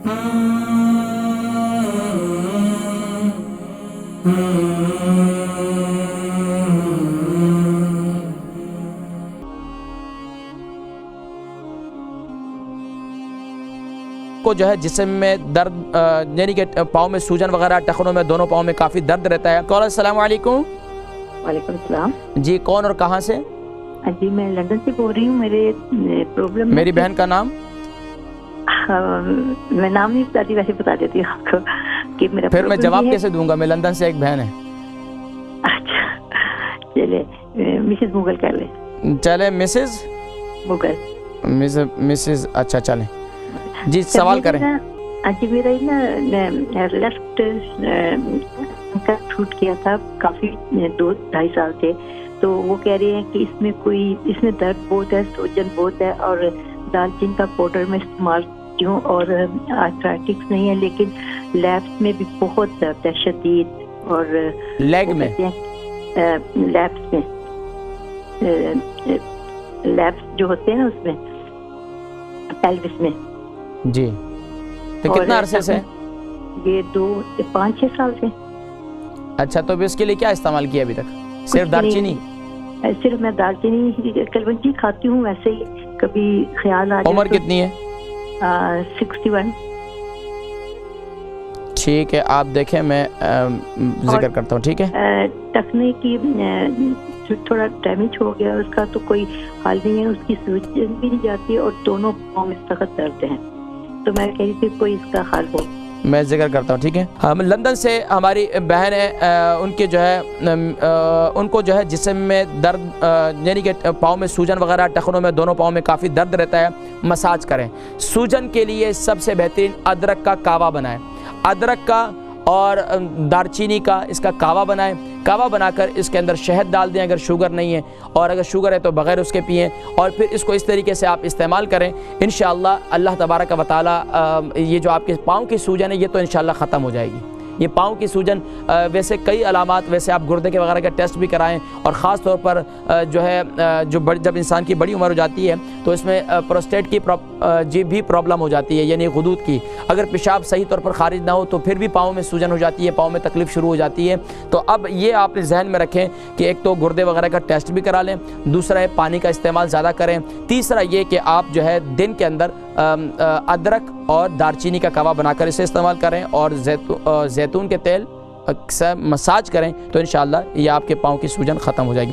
को जो है जिस्म में दर्द यानी कि पाँव में सूजन वगैरह, टखनों में, दोनों पाँव में काफ़ी दर्द रहता है। कॉलर अस्सलाम वालेकुम। वालेकुम सलाम जी, कौन और कहाँ से? जी मैं लंदन से बोल रही हूँ। मेरे प्रॉब्लम, मेरी बहन का नाम? मैं नाम नहीं बताती, वैसे बता देती हूँ आपको कि मेरा फिर मैं जवाब कैसे दूंगा? मैं लंदन से, एक बहन है। अच्छा चले मिसेस मुगल कर ले। चले मिसेस मुगल, मिसेस, अच्छा चलें जी, सवाल करें। जी मेरा ना लेफ्ट का टूट गया था काफी 2-2.5 साल से। तो वो कह रहे हैं कि इसमें दर्द बहुत है, सूजन बहुत है, और दालचीनी का पाउडर में इस्तेमाल क्यों, और आर्थराइटिस नहीं है लेकिन लैब्स में भी बहुत दर्द है शदीद, और लेग में, लैब्स में, लैब्स जो होते हैं ना उसमें, पेल्विस में जी। तो कितना अरसे से? ये 5-6 साल से। अच्छा, तो भी इसके लिए क्या इस्तेमाल किया अभी तक? सिर्फ दालचीनी? सिर्फ मैं दालचीनी कलवंजी खाती हूँ, वैसे ही कभी ख्याल आ जाए। उम्र कितनी है? 61। ठीक है, आप देखें, मैं जिक्र करता हूँ, ठीक है। टखने की थोड़ा डैमेज हो गया उसका, तो कोई हाल नहीं है, उसकी सूजन भी नहीं जाती और दोनों पाँव में सख्त दर्द है। तो मैं कह रही थी कोई इसका हाल हो। मैं जिक्र करता हूँ, ठीक है। हम लंदन से हमारी बहन है, उनके जो है उनको जो है जिस्म में दर्द यानी कि पाँव में सूजन वगैरह, टखनों में, दोनों पाँव में काफ़ी दर्द रहता है। मसाज करें। सूजन के लिए सबसे बेहतरीन अदरक का कावा बनाएं। अदरक का और दालचीनी का इसका कावा बनाएं। कावा बनाकर इसके अंदर शहद डाल दें अगर शुगर नहीं है, और अगर शुगर है तो बग़ैर उसके पिएं, और फिर इसको इस तरीके से आप इस्तेमाल करें। इंशाअल्लाह अल्लाह तबारक व तआला ये जो आपके पाँव की सूजन है ये तो इंशाअल्लाह ख़त्म हो जाएगी। ये पाँव की सूजन वैसे कई अलामात, वैसे आप गुर्दे के वगैरह का टेस्ट भी कराएं, और ख़ास तौर पर जो है जब इंसान की बड़ी उम्र हो जाती है तो इसमें प्रोस्टेट की भी प्रॉब्लम हो जाती है, यानी गुदूद की। अगर पेशाब सही तौर पर खारिज ना हो तो फिर भी पाँव में सूजन हो जाती है, पाँव में तकलीफ़ शुरू हो जाती है। तो अब ये आप जहन में रखें कि एक तो गुर्दे वगैरह का टेस्ट भी करा लें, दूसरा है पानी का इस्तेमाल ज़्यादा करें, तीसरा ये कि आप जो है दिन के अंदर अदरक और दालचीनी का कावा बनाकर इसे इस्तेमाल करें, और जैतून के तेल अक्सर मसाज करें, तो इंशाअल्लाह ये आपके पाँव की सूजन ख़त्म हो जाएगी।